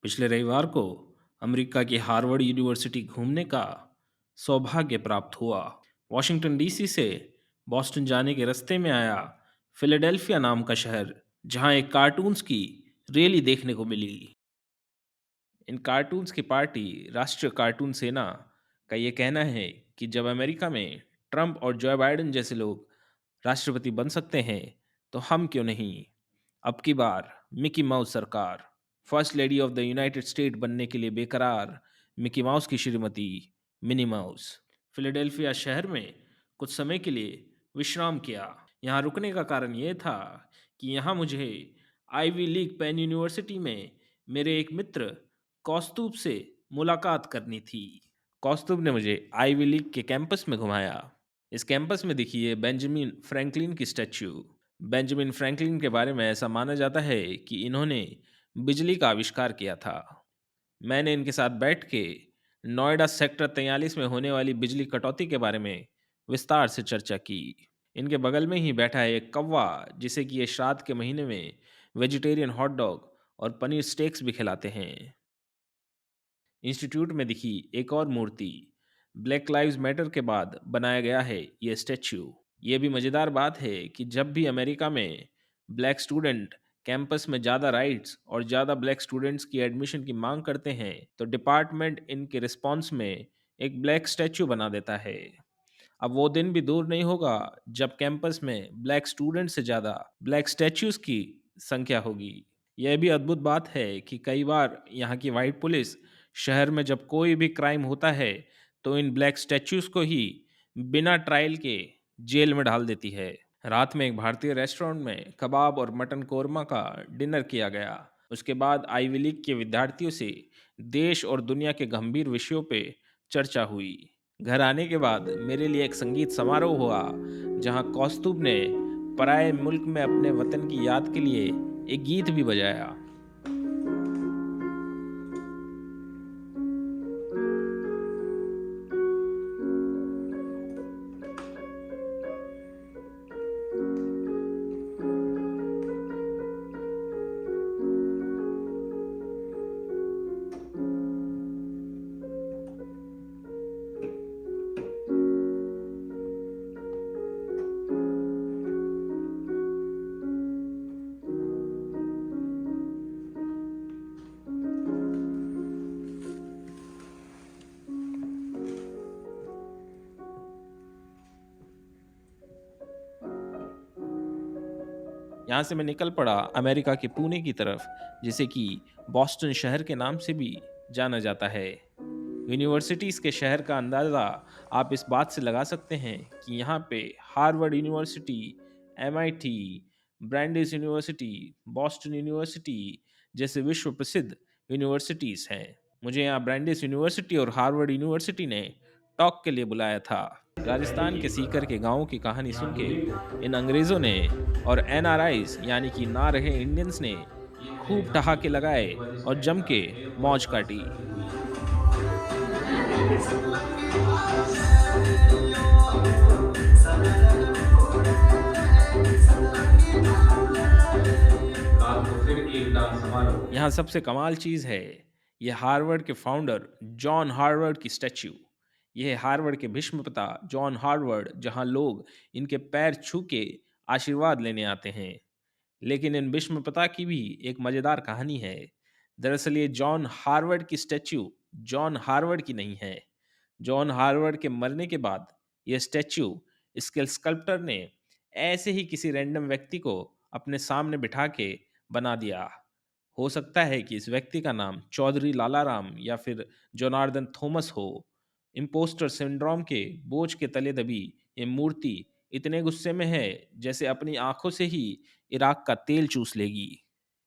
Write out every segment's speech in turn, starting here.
पिछले रविवार को अमेरिका की हार्वर्ड यूनिवर्सिटी घूमने का सौभाग्य प्राप्त हुआ। वॉशिंगटन डीसी से बॉस्टन जाने के रास्ते में आया फिलाडेल्फिया नाम का शहर, जहां एक कार्टून्स की रैली देखने को मिली। इन कार्टून्स की पार्टी राष्ट्रीय कार्टून सेना का ये कहना है कि जब अमेरिका में ट्रंप और जो बाइडेन जैसे लोग राष्ट्रपति बन सकते हैं, तो हम क्यों नहीं। अब की बार मिकी माउस सरकार first lady of the United state बनने के लिए बेकरार मिकी माउस की श्रीमती मिनी माउस फिलाडेल्फिया शहर में कुछ समय के लिए विश्राम किया। यहाँ रुकने का कारण ये था कि यहाँ मुझे आईवी लीग पेन यूनिवर्सिटी में मेरे एक मित्र कौस्तुभ से मुलाकात करनी थी। कौस्तुभ ने मुझे आईवी लीग के कैंपस में घुमाया। इस कैंपस में दिखी है बेंजामिन फ्रैंकलिन की स्टैच्यू। बेंजामिन फ्रैंकलिन के बारे में ऐसा माना जाता है कि इन्होंने बिजली का आविष्कार किया था। मैंने इनके साथ बैठ के नोएडा सेक्टर 43 में होने वाली बिजली कटौती के बारे में विस्तार से चर्चा की। इनके बगल में ही बैठा है एक कौवा, जिसे कि ये श्राद्ध के महीने में वेजिटेरियन हॉट डॉग और पनीर स्टेक्स भी खिलाते हैं। इंस्टीट्यूट में दिखी एक और मूर्ति ब्लैक लाइव्स मैटर के बाद बनाया गया है ये स्टैच्यू। ये भी मज़ेदार बात है कि जब भी अमेरिका में ब्लैक स्टूडेंट कैंपस में ज़्यादा राइट्स और ज़्यादा ब्लैक स्टूडेंट्स की एडमिशन की मांग करते हैं, तो डिपार्टमेंट इनके रिस्पॉन्स में एक ब्लैक स्टैच्यू बना देता है। अब वो दिन भी दूर नहीं होगा जब कैंपस में ब्लैक स्टूडेंट से ज़्यादा ब्लैक स्टैच्यूज़ की संख्या होगी। यह भी अद्भुत बात है कि कई बार यहाँ की वाइट पुलिस शहर में जब कोई भी क्राइम होता है, तो इन ब्लैक स्टैच्यूज़ को ही बिना ट्रायल के जेल में डाल देती है। रात में एक भारतीय रेस्टोरेंट में कबाब और मटन कोरमा का डिनर किया गया। उसके बाद आईवी लीग के विद्यार्थियों से देश और दुनिया के गंभीर विषयों पे चर्चा हुई। घर आने के बाद मेरे लिए एक संगीत समारोह हुआ, जहां कौस्तुभ ने पराए मुल्क में अपने वतन की याद के लिए एक गीत भी बजाया। यहाँ से मैं निकल पड़ा अमेरिका के पुणे की तरफ, जिसे कि बॉस्टन शहर के नाम से भी जाना जाता है। यूनिवर्सिटीज़ के शहर का अंदाज़ा आप इस बात से लगा सकते हैं कि यहाँ पे Harvard university, MIT, Brandeis university, Boston university जैसे विश्व प्रसिद्ध यूनिवर्सिटीज़ हैं। मुझे यहाँ ब्रांडेस यूनिवर्सिटी और हार्वर्ड यूनिवर्सिटी ने टॉक के लिए बुलाया था। राजस्थान के सीकर के गांवों की कहानी सुन के इन अंग्रेज़ों ने और एनआरआईज यानी कि ना रहे इंडियंस ने खूब ठहाके लगाए और जम के मौज काटी। यहाँ सबसे कमाल चीज़ है, ये हार्वर्ड के फाउंडर जॉन हार्वर्ड की स्टैच्यू। यह है हार्वर्ड के भीष्मपिता जॉन हार्वर्ड, जहाँ लोग इनके पैर छू के आशीर्वाद लेने आते हैं। लेकिन इन भीष्मपिता की भी एक मज़ेदार कहानी है। दरअसल ये जॉन हार्वर्ड की स्टैच्यू जॉन हार्वर्ड की नहीं है। जॉन हार्वर्ड के मरने के बाद यह स्टैच्यू इसके स्कल्प्टर ने ऐसे ही किसी रैंडम व्यक्ति को अपने सामने बिठा के बना दिया। हो सकता है कि इस व्यक्ति का नाम चौधरी लालाराम या फिर जोनार्दन थॉमस हो। इम्पोस्टर सिंड्रोम के बोझ के तले दबी ये मूर्ति इतने गुस्से में है जैसे अपनी आंखों से ही इराक का तेल चूस लेगी।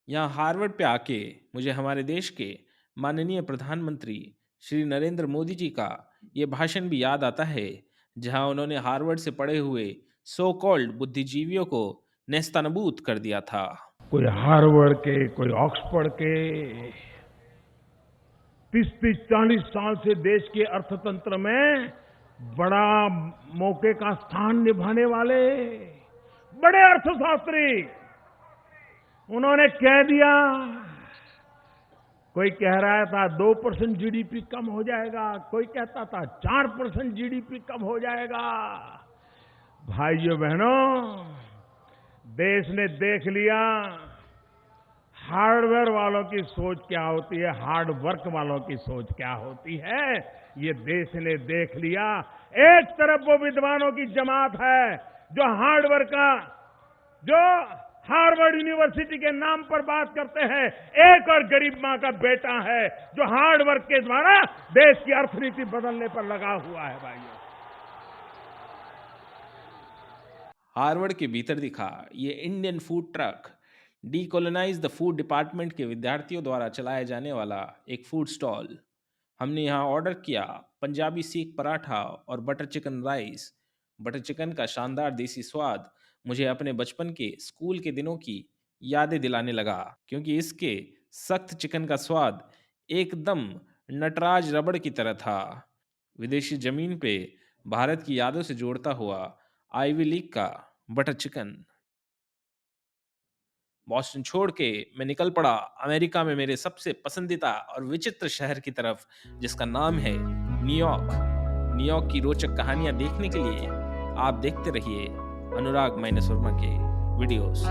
यहाँ हार्वर्ड पे आके मुझे हमारे देश के माननीय प्रधानमंत्री श्री नरेंद्र मोदी जी का ये भाषण भी याद आता है, जहाँ उन्होंने हार्वर्ड से पढ़े हुए सो कॉल्ड बुद्धिजीवियों को नेस्तनाबूद कर दिया था। कोई हार्वर्ड के, कोई ऑक्सफोर्ड के, 30-40 साल से देश के अर्थतंत्र में बड़ा मौके का स्थान निभाने वाले बड़े अर्थशास्त्री, उन्होंने कह दिया कोई कह रहा था 2% जीडीपी कम हो जाएगा, कोई कहता था 4% जीडीपी कम हो जाएगा। भाइयों बहनों, देश ने देख लिया हार्डवेयर वालों की सोच क्या होती है, हार्ड वर्क वालों की सोच क्या होती है, ये देश ने देख लिया। एक तरफ वो विद्वानों की जमात है जो जो हार्वर्ड यूनिवर्सिटी के नाम पर बात करते हैं, एक और गरीब मां का बेटा है जो हार्ड वर्क के द्वारा देश की अर्थनीति बदलने पर लगा हुआ है। भाइयों, हार्वर्ड के भीतर दिखा ये Indian food truck decolonise the food department के विद्यार्थियों द्वारा चलाया जाने वाला एक फूड स्टॉल। हमने यहाँ ऑर्डर किया पंजाबी सीख पराठा और butter chicken rice. Butter chicken का शानदार देसी स्वाद मुझे अपने बचपन के स्कूल के दिनों की यादें दिलाने लगा, क्योंकि इसके सख्त चिकन का स्वाद एकदम नटराज रबड़ की तरह था। विदेशी जमीन पे भारत की यादों से जोड़ता हुआ आइवी लीग का बटर चिकन। बॉस्टन छोड़ के मैं निकल पड़ा अमेरिका में मेरे सबसे पसंदीदा और विचित्र शहर की तरफ, जिसका नाम है न्यूयॉर्क। न्यूयॉर्क की रोचक कहानियां देखने के लिए आप देखते रहिए अनुराग माइनस वर्मा के वीडियोस।